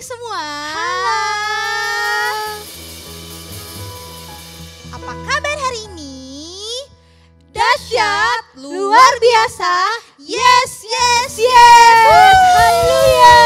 adik-adik semua. Halo. Apa kabar hari ini? Dahsyat, luar biasa. Yes, yes, yes. Haleluya.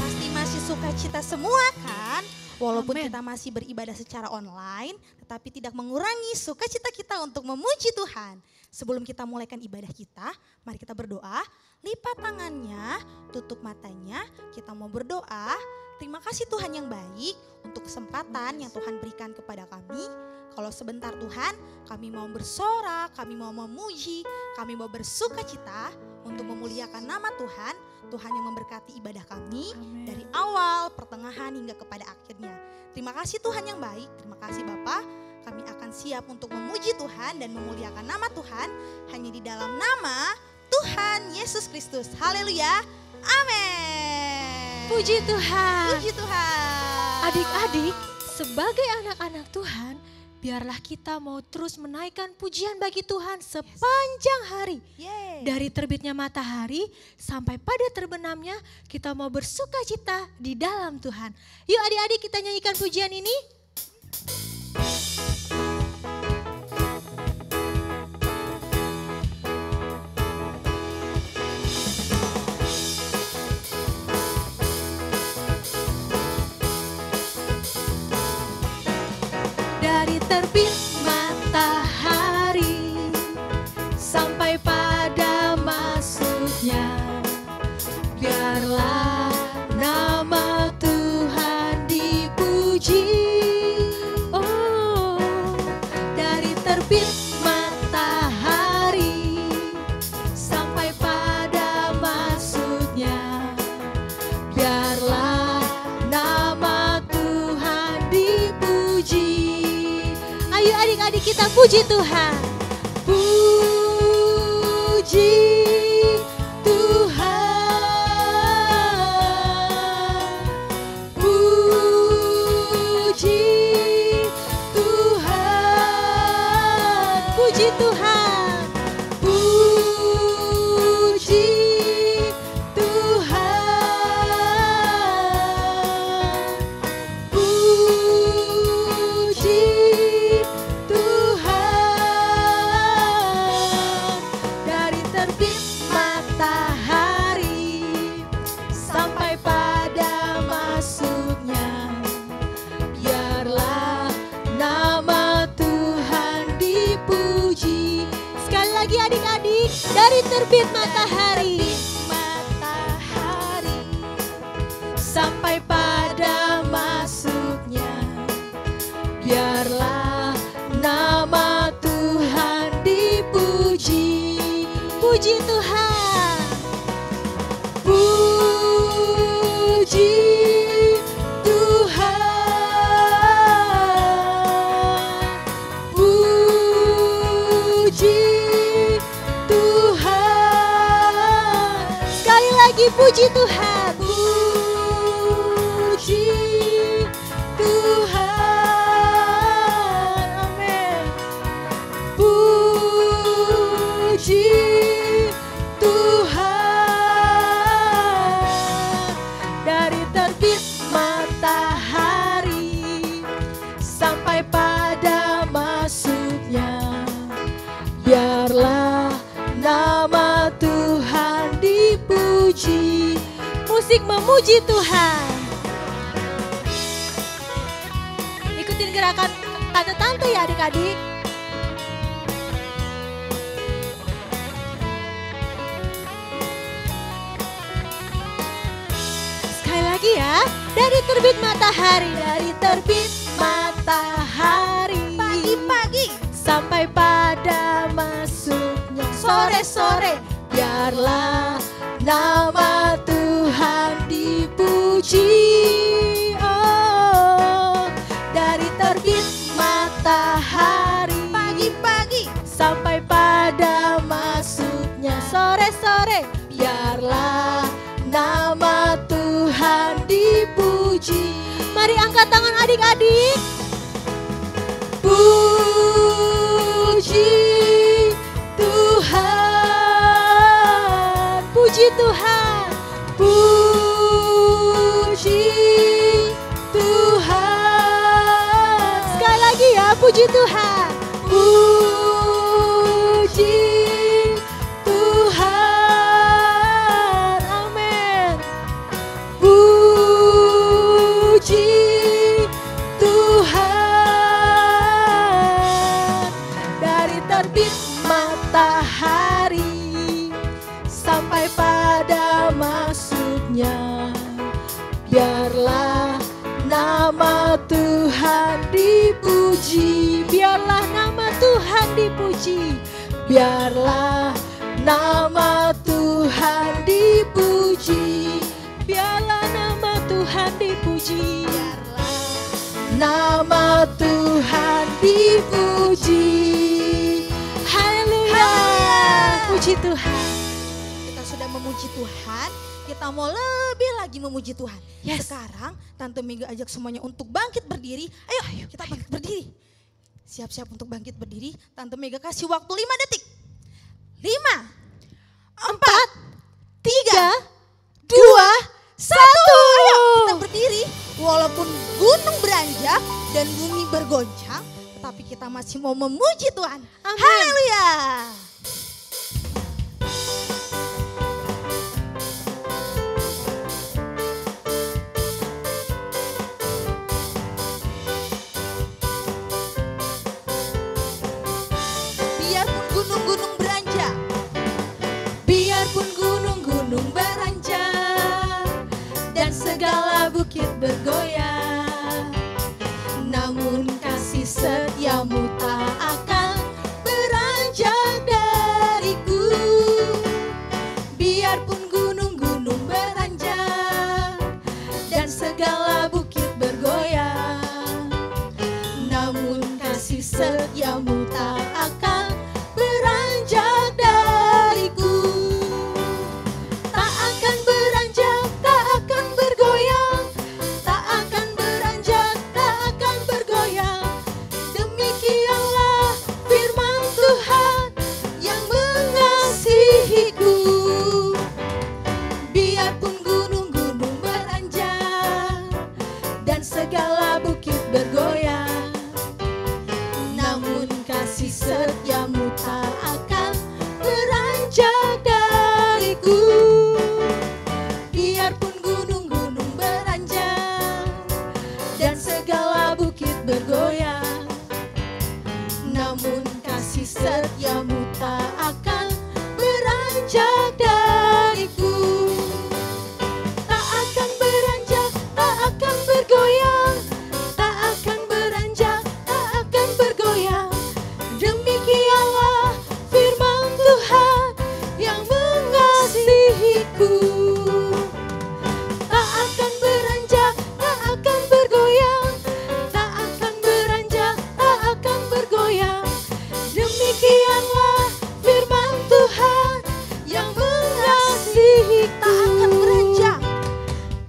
Pasti masih sukacita semua kan? Walaupun Amen. kita masih beribadah secara online, tetapi tidak mengurangi sukacita kita untuk memuji Tuhan. Sebelum kita mulaikan ibadah kita, mari kita berdoa. Lipat tangannya, tutup matanya, kita mau berdoa. Terima kasih Tuhan yang baik untuk kesempatan yang Tuhan berikan kepada kami. Kalau sebentar Tuhan, kami mau bersorak, kami mau memuji, kami mau bersukacita untuk memuliakan nama Tuhan. Tuhan yang memberkati ibadah kami Amin. dari awal, pertengahan hingga kepada akhirnya. Terima kasih Tuhan yang baik, terima kasih Bapa. Kami akan siap untuk memuji Tuhan dan memuliakan nama Tuhan hanya di dalam nama Tuhan Yesus Kristus. Haleluya. Amin. Puji Tuhan. Puji Tuhan. Adik-adik, sebagai anak-anak Tuhan, biarlah kita mau terus menaikkan pujian bagi Tuhan sepanjang hari. Yeay. Dari terbitnya matahari sampai pada terbenamnya, kita mau bersukacita di dalam Tuhan. Yuk adik-adik, kita nyanyikan pujian ini. Dari terbit matahari sampai pada masuknya, biarlah nama Tuhan dipuji. Oh, dari terbit matahari sampai pada masuknya, biarlah nama Tuhan dipuji. Ayo adik-adik kita puji Tuhan. Puji Tuhan. Puji Tuhan. Puji Tuhan. Puji Tuhan. Puji Tuhan. Dari terbit matahari sampai pada masuknya, biarlah nama Tuhan dipuji. Sekali lagi adik-adik, dari terbit matahari sampai pada masuknya, biarlah nama Tuhan dipuji. Puji Tuhan. Puji Tuhan. Puji Tuhan. Sekali lagi puji Tuhan. Puji Tuhan. Amin. Puji Tuhan. Dari terbit matahari sampai pada masuknya, biarlah nama Tuhan dipuji. Musik memuji Tuhan. Ikutin gerakan tante-tante ya adik-adik. Sekali lagi ya. Dari terbit matahari, dari terbit matahari Pagi-pagi, sampai pada masuknya sore-sore, biarlah nama Tuhan dipuji. Oh, dari terbit matahari pagi-pagi, sampai pada masuknya sore-sore, biarlah nama Tuhan dipuji. Mari angkat tangan adik-adik. Puji Tuhan. Puji Tuhan. Puji nama Tuhan dipuji. Biarlah nama Tuhan dipuji. Biarlah nama Tuhan dipuji. Nama Tuhan dipuji. Haleluya. Puji Tuhan. Kita sudah memuji Tuhan, kita mau lebih lagi memuji Tuhan. Yes. Sekarang Tante Mega ajak semuanya untuk bangkit berdiri. Ayo kita bangkit berdiri. Siap-siap untuk bangkit berdiri. Tante Mega kasih waktu 5 detik. 5, 4, 3, 2, 1. Ayo kita berdiri. Walaupun gunung beranjak dan bumi bergoncang, tetapi kita masih mau memuji Tuhan. Amin. Haleluya. Biarpun gunung-gunung beranjak, Biarpun gunung-gunung beranjak dan segala bukit bergoyang, namun kasih setiamu tak akan beranjak dariku. Biarpun gunung-gunung beranjak dan segala bukit bergoyang, namun kasih setiamu tak akan beranjak dariku. Tak akan beranjak, tak akan bergoyang, tak akan beranjak, tak akan bergoyang. Demikianlah firman Tuhan yang mengasihiku. Biarpun gunung-gunung beranjak dan segala bukit bergoyang, namun kasih setiamu tak akan beranjak dariku. Biarpun gunung-gunung beranjak dan segala bukit bergoyang, namun kasih setiamu tak akan beranjak dariku. Tak akan beranjak, tak akan bergoyang, tak akan beranjak, tak akan bergoyang. Demikianlah firman Tuhan yang mengasihiku. Tak akan beranjak, tak akan bergoyang, tak akan beranjak, tak akan bergoyang. Demikianlah firman Tuhan yang mengasihiku. tak akan beranjak.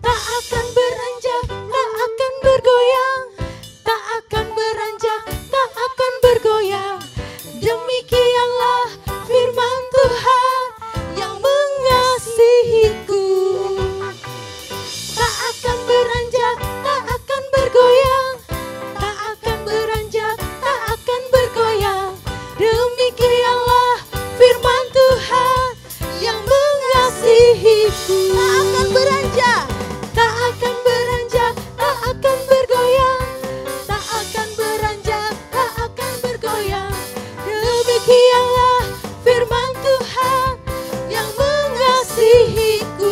Tak akan beranjak, tak akan bergoyang, tak akan beranjak, tak akan bergoyang. Demikianlah firman Tuhan yang mengasihiku. Tak akan beranjak, tak akan bergoyang, tak akan beranjak, tak akan bergoyang. Demikianlah firman Tuhan yang mengasihiku. Tak akan beranjak. Tak akan beranjak, tak akan bergoyang, tak akan beranjak, tak akan bergoyang. Demikianlah firman Tuhan yang mengasihiku.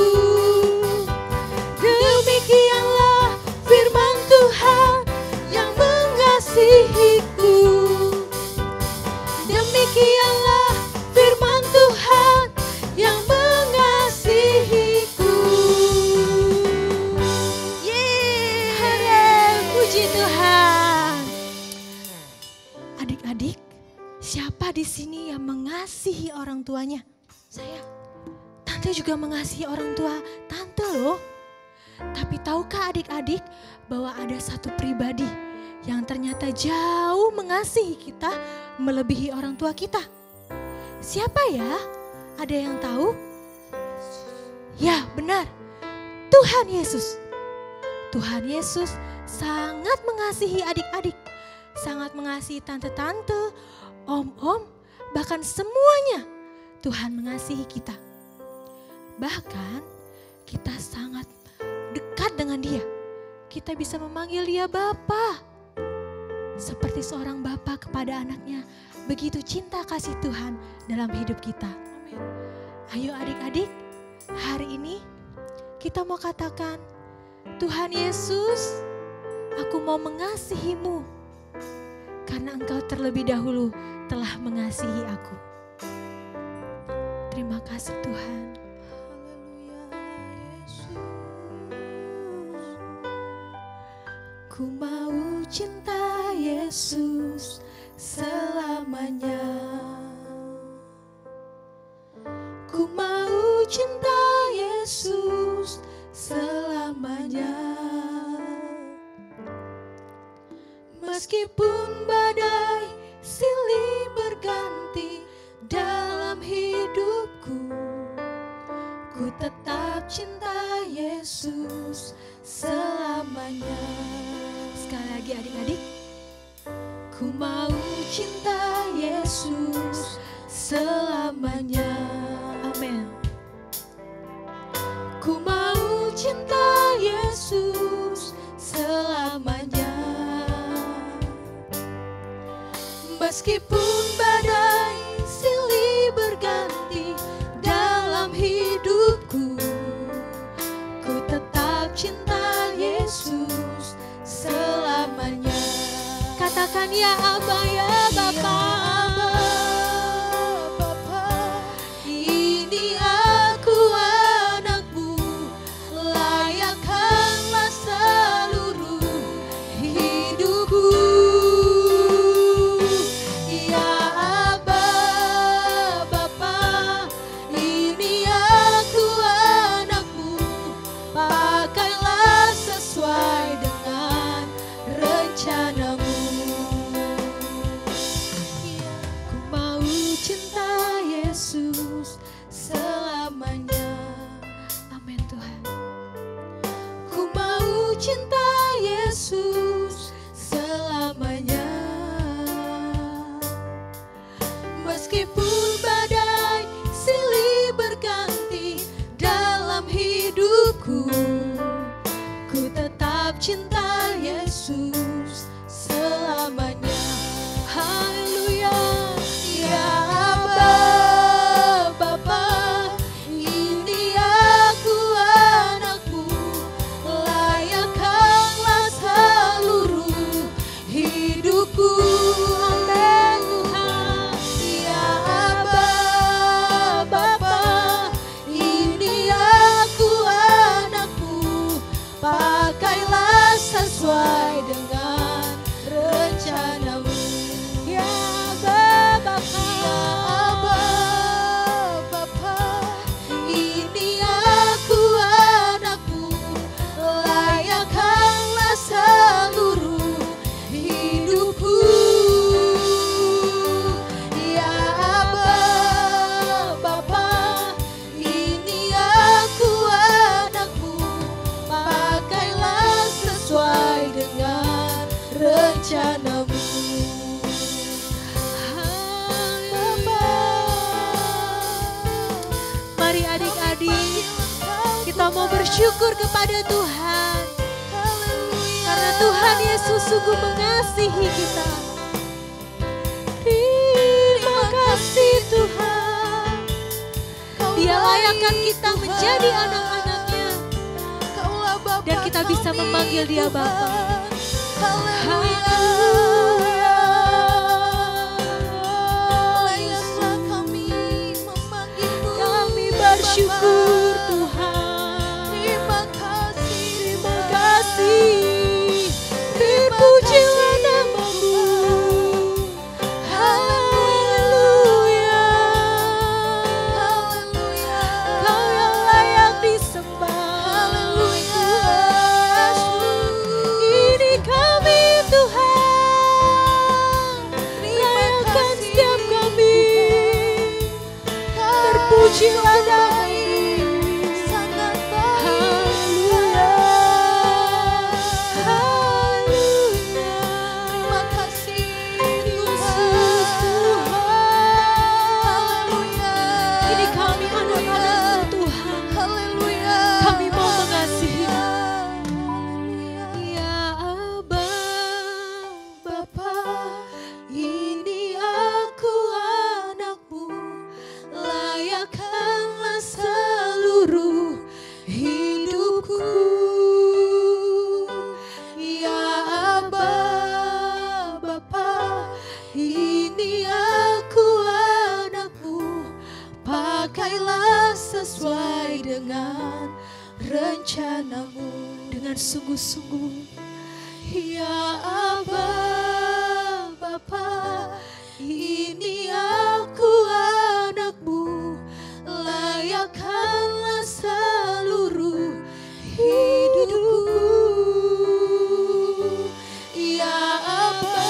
Demikianlah firman Tuhan yang mengasihiku. Demikianlah firman Tuhan yang mengasihiku. Yeay. Puji Tuhan. Adik-adik, siapa di sini yang mengasihi orang tuanya? Saya. Tante juga mengasihi orang tua tante loh. Tapi tahukah adik-adik bahwa ada satu pribadi yang ternyata jauh mengasihi kita melebihi orang tua kita? Siapa ya? Ada yang tahu? Ya, benar. Tuhan Yesus. Tuhan Yesus sangat mengasihi adik-adik, sangat mengasihi tante-tante, om-om, bahkan semuanya. Tuhan mengasihi kita. Bahkan kita sangat dekat dengan Dia. Kita bisa memanggil Dia Bapa. Seperti seorang bapa kepada anaknya, begitu cinta kasih Tuhan dalam hidup kita. Ayo adik-adik, hari ini kita mau katakan, Tuhan Yesus, aku mau mengasihimu. karena Engkau terlebih dahulu telah mengasihi aku. Terima kasih Tuhan. Ku mau cinta Yesus selamanya. Ku mau cinta Yesus selamanya. Meskipun badai silih berganti dalam hidupku, ku tetap cinta Yesus selamanya. Sekali lagi adik-adik, ku mau cinta Yesus selamanya. Amin. Ku mau cinta Yesus selamanya. Meskipun badai silih berganti dalam hidupku, ku tetap cinta Yesus selamanya. Katakan ya Aba, ya Bapa. Ini aku anakmu, layakkanlah seluruh hidupku. Ya Aba, Bapa, ini aku anakmu, pakailah sesuai dengan rencanamu. Ku mau cinta Yesus selamanya. Amin Tuhan. Ku mau cinta Yesus selamanya. Meskipun badai silih berganti dalam hidupku, ku tetap cinta Yesus selamanya. Haleluya. Ya Aba, Bapa, ini aku anakmu, layakkanlah seluruh hidupku. Amin Tuhan. Ya Aba, Bapa, ini aku anakmu, pakailah sesuai dengan rencanamu. Ya Aba, Bapa, ini aku anakmu, layakkanlah seluruh hidupku. Ya Aba, Bapa, ini aku anakmu, pakailah sesuai dengan rencanamu. Mari adik-adik, kita mau bersyukur kepada Tuhan, karena Tuhan Yesus sungguh mengasihi kita. Terima kasih Tuhan, Dia layakkan kita menjadi anak-anaknya, dan kita bisa memanggil Dia Bapa. Haleluya. Layaklah kami memanggilmu. Kami bersyukur Tuhan. Terima kasih. Terima kasih. Terpujilah nama-Mu. Haleluya. Haleluya. Kau yang layak disembah. Haleluya. Ini kami Tuhan, layakkan setiap kami. Terpujilah nama-Mu. dengan rencanamu. Dengan sungguh-sungguh, ya Aba Bapa, ini aku anakmu, layakkanlah seluruh hidupku. Ya Aba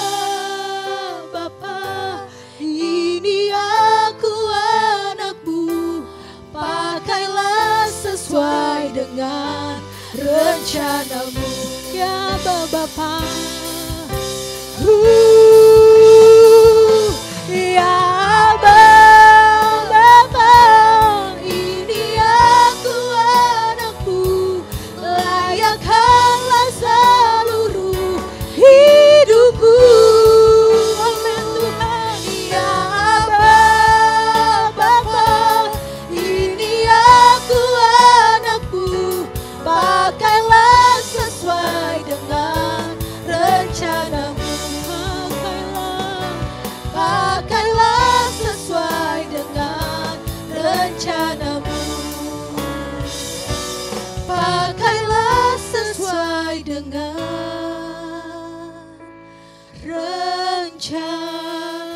Bapa, ini aku anakmu, pakailah sesuai dengan rencanamu. Ya Aba Bapa, ya Aba Bapa, ini aku anakmu, layakkanlah seluruh hidupku. Amin Tuhan. Ya Aba Bapa, ini aku anakmu, pakailah sesuai dengan rencanamu. Pakailah sesuai dengan rencanamu. Pakailah sesuai dengan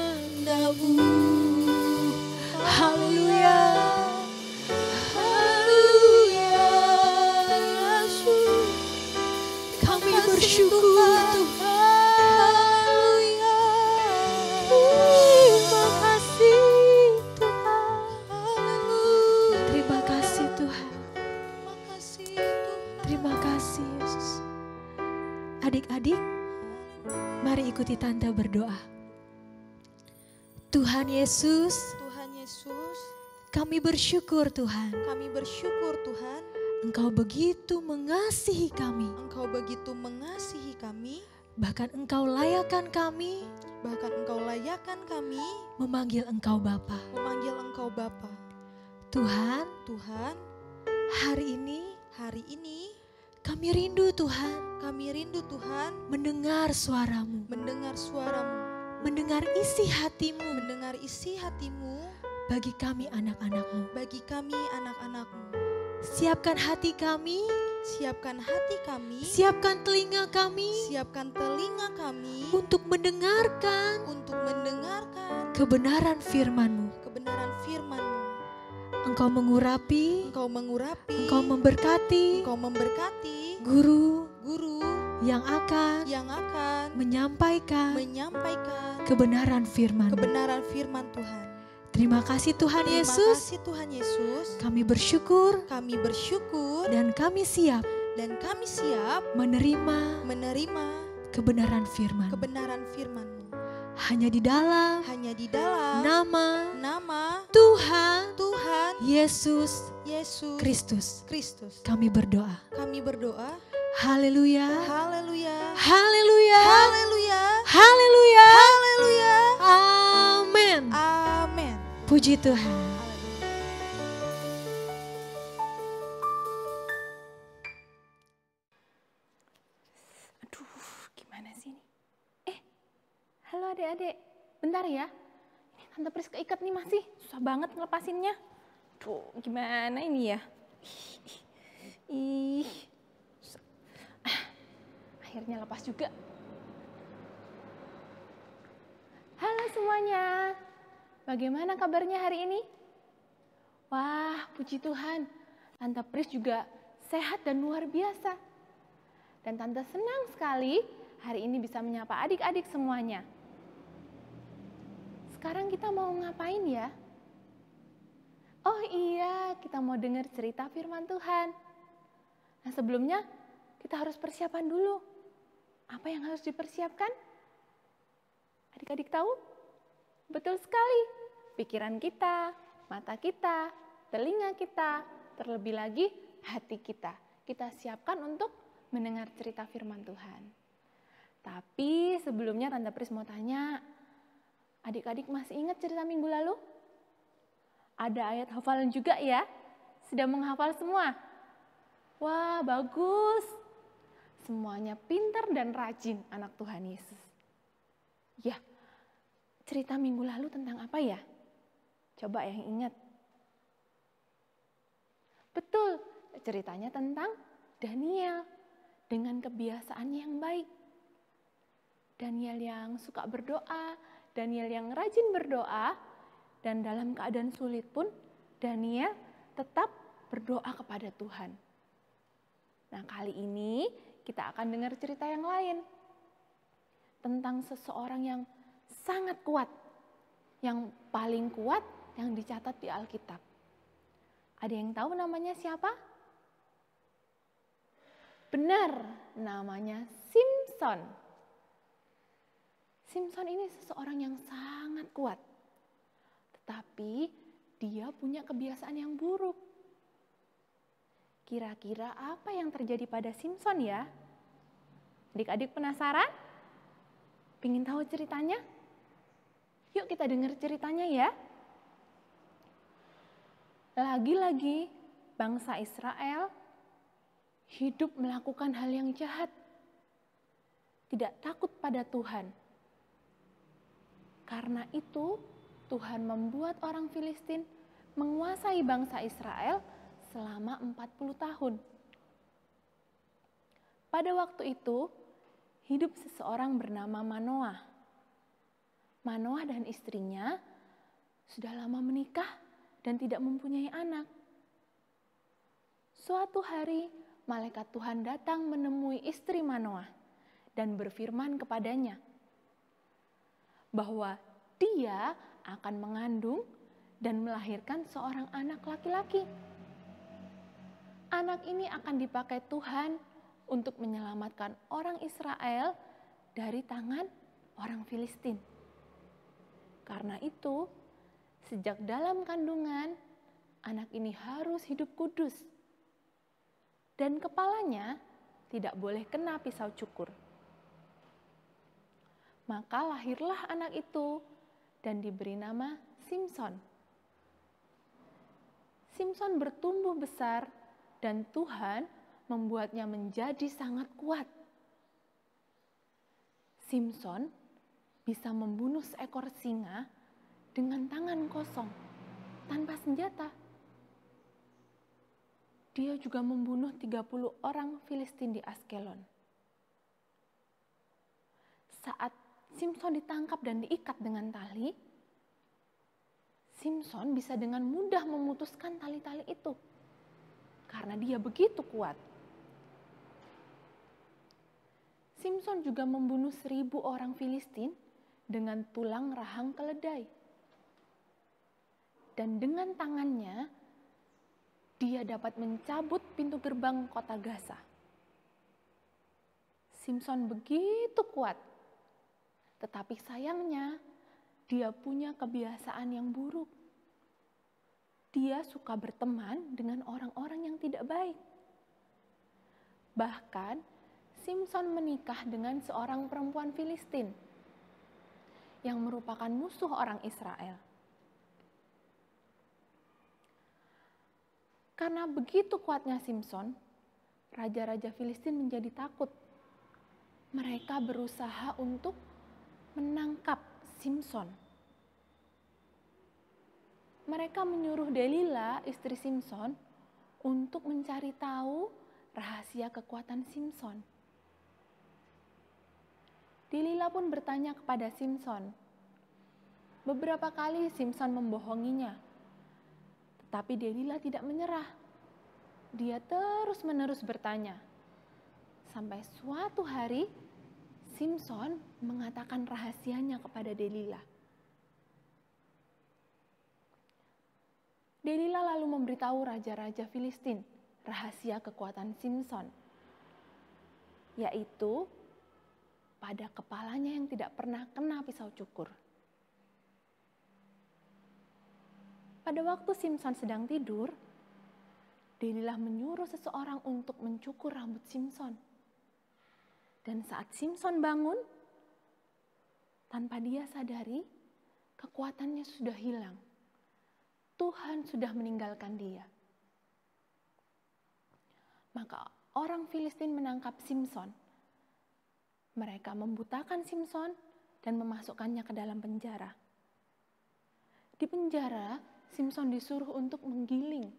rencanamu. Haleluya. Haleluya. Yesus, kami bersyukur Tuhan. Terima kasih Tuhan. Terima kasih Tuhan. Terima kasih Yesus. Adik-adik, mari ikuti Tante berdoa. Tuhan Yesus, Tuhan Yesus, kami bersyukur Tuhan. kami bersyukur Tuhan, Engkau begitu mengasihi kami. Engkau begitu mengasihi kami, Bahkan Engkau layakkan kami bahkan Engkau layakkan kami memanggil Engkau Bapa. memanggil Engkau Bapa. Tuhan, Tuhan, hari ini hari ini kami rindu Tuhan kami rindu Tuhan mendengar suara-Mu, mendengar suara-Mu, mendengar isi hati-Mu mendengar isi hati-Mu bagi kami anak-anak-Mu. bagi kami anak-anak-Mu. Siapkan hati kami, Siapkan hati kami, siapkan telinga kami siapkan telinga kami untuk mendengarkan untuk mendengarkan kebenaran firman-Mu. kebenaran firman-Mu. Engkau mengurapi, Engkau mengurapi, Engkau memberkati Engkau memberkati guru guru yang akan yang akan menyampaikan menyampaikan kebenaran firman. kebenaran firman Tuhan. Terima kasih Tuhan Terima Yesus. kasih Tuhan Yesus. Kami bersyukur Kami bersyukur dan kami siap dan kami siap menerima menerima kebenaran firman. kebenaran firman-Mu. Hanya di dalam Hanya di dalam nama Tuhan Tuhan Yesus Yesus Kristus Kristus. kami berdoa. Kami berdoa. Haleluya. Haleluya. Haleluya. Haleluya. Haleluya. Haleluya. Amin. Amin. Puji Tuhan. Aduh, gimana sih ini? Halo adik-adik, bentar ya. Ini Tante Pris keikat nih masih, susah banget ngelepasinnya. Duh, gimana ini ya? Ih, akhirnya lepas juga. Halo semuanya, bagaimana kabarnya hari ini? Wah, puji Tuhan, Tante Pris juga sehat dan luar biasa. Dan Tante senang sekali hari ini bisa menyapa adik-adik semuanya. Sekarang kita mau ngapain ya? Oh iya, kita mau dengar cerita firman Tuhan. Nah sebelumnya kita harus persiapan dulu. Apa yang harus dipersiapkan? Adik-adik tahu? Betul sekali. Pikiran kita, mata kita, telinga kita, terlebih lagi hati kita. Kita siapkan untuk mendengar cerita firman Tuhan. Tapi sebelumnya Tante Pris mau tanya, adik-adik masih ingat cerita minggu lalu? Ada ayat hafalan juga ya? Sudah menghafal semua? Wah, bagus. Semuanya pintar dan rajin anak Tuhan Yesus. Ya, cerita minggu lalu tentang apa ya? Coba yang ingat. Betul ceritanya tentang Daniel dengan kebiasaannya yang baik. Daniel yang suka berdoa, Daniel yang rajin berdoa, dan dalam keadaan sulit pun Daniel tetap berdoa kepada Tuhan. Nah, kali ini kita akan dengar cerita yang lain tentang seseorang yang sangat kuat, yang paling kuat yang dicatat di Alkitab. Ada yang tahu namanya siapa? Benar, namanya Simson. Simson ini seseorang yang sangat kuat, tetapi dia punya kebiasaan yang buruk. Kira-kira apa yang terjadi pada Simson ya? Adik-adik penasaran? Pengen tahu ceritanya? Yuk kita dengar ceritanya ya. Lagi-lagi bangsa Israel hidup melakukan hal yang jahat, tidak takut pada Tuhan. Karena itu Tuhan membuat orang Filistin menguasai bangsa Israel selama 40 tahun. Pada waktu itu hidup seseorang bernama Manoah. Manoah dan istrinya sudah lama menikah dan tidak mempunyai anak. Suatu hari, malaikat Tuhan datang menemui istri Manoah dan berfirman kepadanya bahwa dia akan mengandung dan melahirkan seorang anak laki-laki. Anak ini akan dipakai Tuhan untuk menyelamatkan orang Israel dari tangan orang Filistin. Karena itu, sejak dalam kandungan, anak ini harus hidup kudus. Dan kepalanya tidak boleh kena pisau cukur. Maka lahirlah anak itu dan diberi nama Simson. Simson bertumbuh besar dan Tuhan membuatnya menjadi sangat kuat. Simson bisa membunuh seekor singa dengan tangan kosong, tanpa senjata. Dia juga membunuh 30 orang Filistin di Askelon. Saat Simson ditangkap dan diikat dengan tali, Simson bisa dengan mudah memutuskan tali-tali itu, karena dia begitu kuat. Simson juga membunuh 1000 orang Filistin dengan tulang rahang keledai. Dan dengan tangannya, dia dapat mencabut pintu gerbang kota Gaza. Simson begitu kuat, tetapi sayangnya dia punya kebiasaan yang buruk. Dia suka berteman dengan orang-orang yang tidak baik. Bahkan, Simson menikah dengan seorang perempuan Filistin yang merupakan musuh orang Israel. Karena begitu kuatnya Simson, raja-raja Filistin menjadi takut. Mereka berusaha untuk menangkap Simson. Mereka menyuruh Delila, istri Simson, untuk mencari tahu rahasia kekuatan Simson. Delila pun bertanya kepada Simson. Beberapa kali Simson membohonginya, tetapi Delila tidak menyerah. Dia terus-menerus bertanya. Sampai suatu hari, Simson mengatakan rahasianya kepada Delila. Delila lalu memberitahu raja-raja Filistin rahasia kekuatan Simson, yaitu pada kepalanya yang tidak pernah kena pisau cukur. Pada waktu Simson sedang tidur, Delila menyuruh seseorang untuk mencukur rambut Simson. Dan saat Simson bangun, tanpa dia sadari, kekuatannya sudah hilang. Tuhan sudah meninggalkan dia. Maka orang Filistin menangkap Simson. Mereka membutakan Simson dan memasukkannya ke dalam penjara. Di penjara, Simson disuruh untuk menggiling.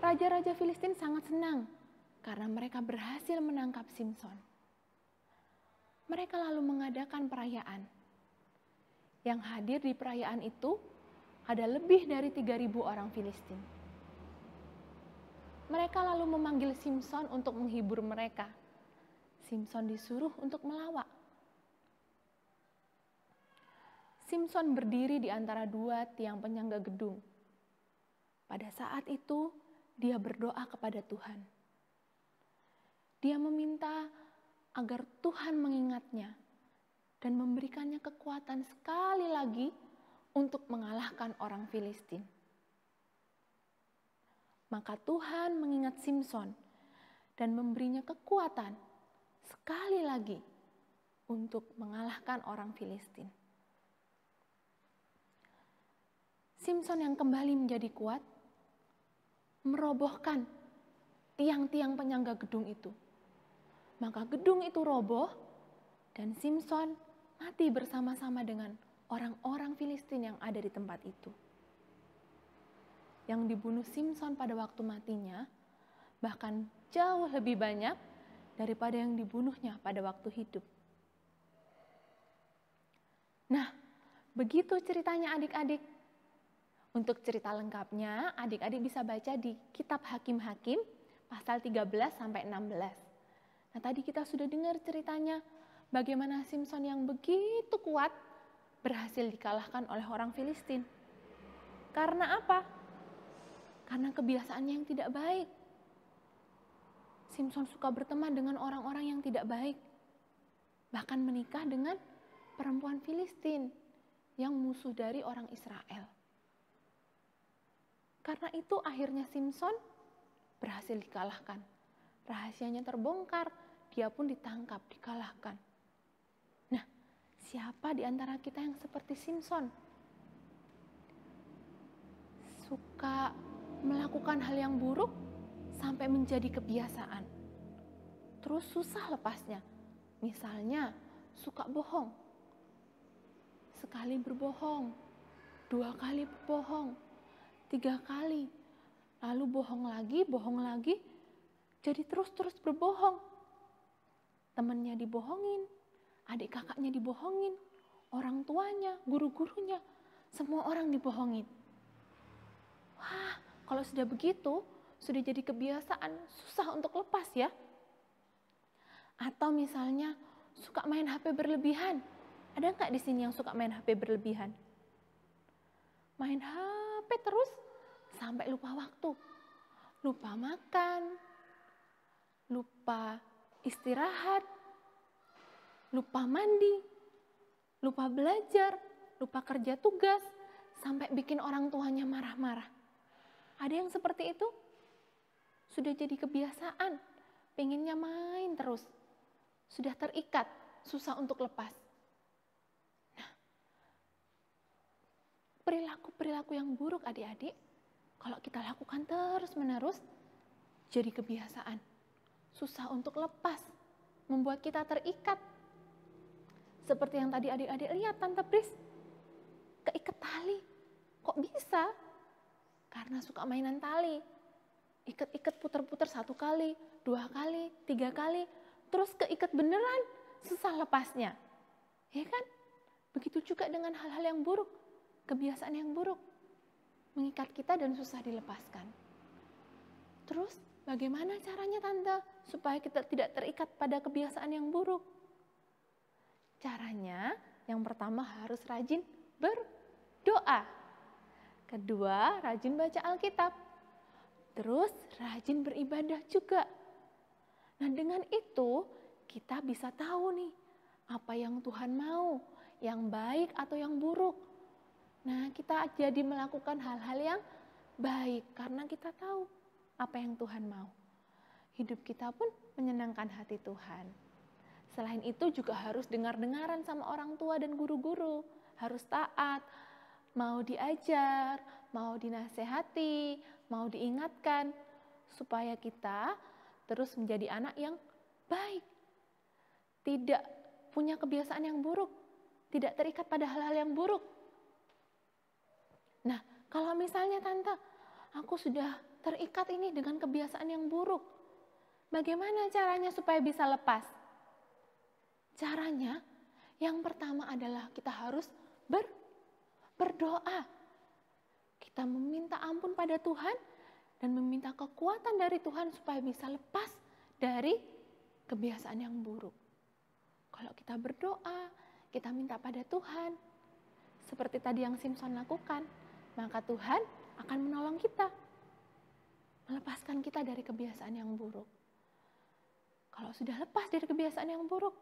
Raja-raja Filistin sangat senang karena mereka berhasil menangkap Simson. Mereka lalu mengadakan perayaan. Yang hadir di perayaan itu ada lebih dari 3.000 orang Filistin. Mereka lalu memanggil Simson untuk menghibur mereka. Simson disuruh untuk melawak. Simson berdiri di antara dua tiang penyangga gedung. Pada saat itu, dia berdoa kepada Tuhan. Dia meminta agar Tuhan mengingatnya dan memberikannya kekuatan sekali lagi untuk mengalahkan orang Filistin. Maka Tuhan mengingat Simson dan memberinya kekuatan sekali lagi untuk mengalahkan orang Filistin. Simson yang kembali menjadi kuat, merobohkan tiang-tiang penyangga gedung itu. Maka gedung itu roboh dan Simson mati bersama-sama dengan orang-orang Filistin yang ada di tempat itu. Yang dibunuh Simson pada waktu matinya bahkan jauh lebih banyak daripada yang dibunuhnya pada waktu hidup. Nah, begitu ceritanya adik-adik. Untuk cerita lengkapnya, adik-adik bisa baca di Kitab Hakim-Hakim pasal 13 sampai 16. Nah, tadi kita sudah dengar ceritanya bagaimana Simson yang begitu kuat berhasil dikalahkan oleh orang Filistin. Karena apa? Karena kebiasaannya yang tidak baik. Simson suka berteman dengan orang-orang yang tidak baik. Bahkan menikah dengan perempuan Filistin yang musuh dari orang Israel. Karena itu akhirnya Simson berhasil dikalahkan. Rahasianya terbongkar, dia pun ditangkap, dikalahkan. Nah, siapa di antara kita yang seperti Simson? Suka melakukan hal yang buruk sampai menjadi kebiasaan. Terus susah lepasnya. Misalnya, suka bohong. Sekali berbohong, 2 kali berbohong, 3 kali. Lalu bohong lagi, jadi terus-terus berbohong. Temannya dibohongin, adik kakaknya dibohongin, orang tuanya, guru-gurunya, semua orang dibohongin. Wah, kalau sudah begitu, sudah jadi kebiasaan, susah untuk lepas ya. Atau misalnya suka main HP berlebihan. Ada nggak di sini yang suka main HP berlebihan? Main HP terus sampai lupa waktu, lupa makan, lupa istirahat, lupa mandi, lupa belajar, lupa kerja tugas, sampai bikin orang tuanya marah-marah. Ada yang seperti itu? Sudah jadi kebiasaan, pengennya main terus. Sudah terikat, susah untuk lepas. Nah, perilaku-perilaku yang buruk adik-adik, kalau kita lakukan terus-menerus, jadi kebiasaan. Susah untuk lepas, membuat kita terikat. Seperti yang tadi adik-adik lihat Tante Pris, keikat tali. Kok bisa? Karena suka mainan tali. Ikat-ikat puter-puter 1 kali, 2 kali, 3 kali, terus keikat beneran, susah lepasnya. Ya kan? Begitu juga dengan hal-hal yang buruk, kebiasaan yang buruk. Mengikat kita dan susah dilepaskan. Terus bagaimana caranya Tante supaya kita tidak terikat pada kebiasaan yang buruk? Caranya yang pertama harus rajin berdoa. Kedua, rajin baca Alkitab. Terus rajin beribadah juga. Nah, dengan itu kita bisa tahu nih apa yang Tuhan mau, yang baik atau yang buruk. Nah, kita jadi melakukan hal-hal yang baik karena kita tahu apa yang Tuhan mau. Hidup kita pun menyenangkan hati Tuhan. Selain itu juga harus dengar-dengaran sama orang tua dan guru-guru. Harus taat, mau diajar, mau dinasehati, mau diingatkan. Supaya kita terus menjadi anak yang baik. Tidak punya kebiasaan yang buruk. Tidak terikat pada hal-hal yang buruk. Nah, kalau misalnya Tante aku sudah terikat ini dengan kebiasaan yang buruk. Bagaimana caranya supaya bisa lepas? Caranya yang pertama adalah kita harus berdoa. Kita meminta ampun pada Tuhan dan meminta kekuatan dari Tuhan supaya bisa lepas dari kebiasaan yang buruk. Kalau kita berdoa, kita minta pada Tuhan, seperti tadi yang Simpson lakukan, maka Tuhan akan menolong kita, melepaskan kita dari kebiasaan yang buruk. Kalau sudah lepas dari kebiasaan yang buruk,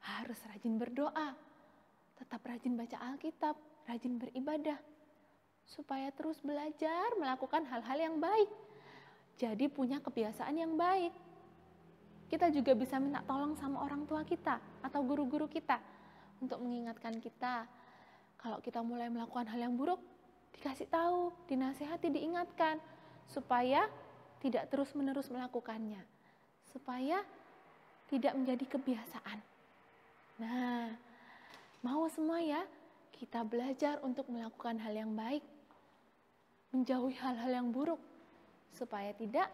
harus rajin berdoa, tetap rajin baca Alkitab, rajin beribadah, supaya terus belajar melakukan hal-hal yang baik. Jadi punya kebiasaan yang baik. Kita juga bisa minta tolong sama orang tua kita atau guru-guru kita untuk mengingatkan kita. Kalau kita mulai melakukan hal yang buruk, dikasih tahu, dinasehati, diingatkan, supaya tidak terus-menerus melakukannya, supaya tidak menjadi kebiasaan. Nah, mau semua ya, kita belajar untuk melakukan hal yang baik, menjauhi hal-hal yang buruk, supaya tidak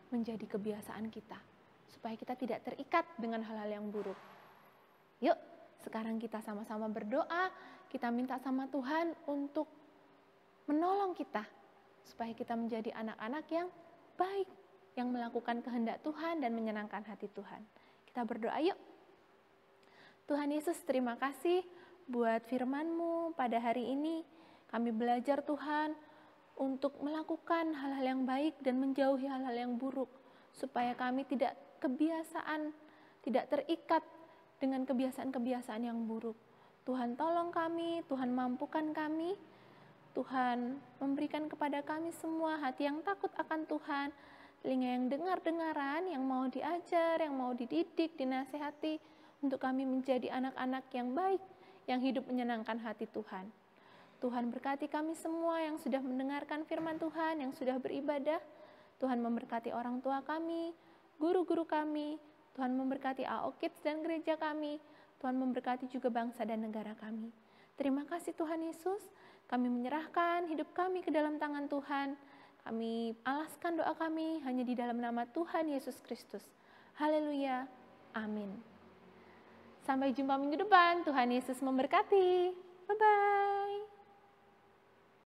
menjadi kebiasaan kita, supaya kita tidak terikat dengan hal-hal yang buruk. Yuk, sekarang kita sama-sama berdoa, kita minta sama Tuhan untuk menolong kita, supaya kita menjadi anak-anak yang baik, yang melakukan kehendak Tuhan dan menyenangkan hati Tuhan. Kita berdoa yuk. Tuhan Yesus, terima kasih buat firman-Mu pada hari ini. Kami belajar Tuhan untuk melakukan hal-hal yang baik dan menjauhi hal-hal yang buruk, supaya kami tidak terikat dengan kebiasaan-kebiasaan yang buruk. Tuhan tolong kami, Tuhan mampukan kami, Tuhan memberikan kepada kami semua hati yang takut akan Tuhan, telinga yang dengar-dengaran, yang mau diajar, yang mau dididik, dinasehati, untuk kami menjadi anak-anak yang baik, yang hidup menyenangkan hati Tuhan. Tuhan berkati kami semua yang sudah mendengarkan firman Tuhan, yang sudah beribadah. Tuhan memberkati orang tua kami, guru-guru kami. Tuhan memberkati AO Kids dan gereja kami. Tuhan memberkati juga bangsa dan negara kami. Terima kasih Tuhan Yesus. Kami menyerahkan hidup kami ke dalam tangan Tuhan. Kami alaskan doa kami hanya di dalam nama Tuhan Yesus Kristus. Haleluya. Amin. Sampai jumpa minggu depan. Tuhan Yesus memberkati. Bye-bye.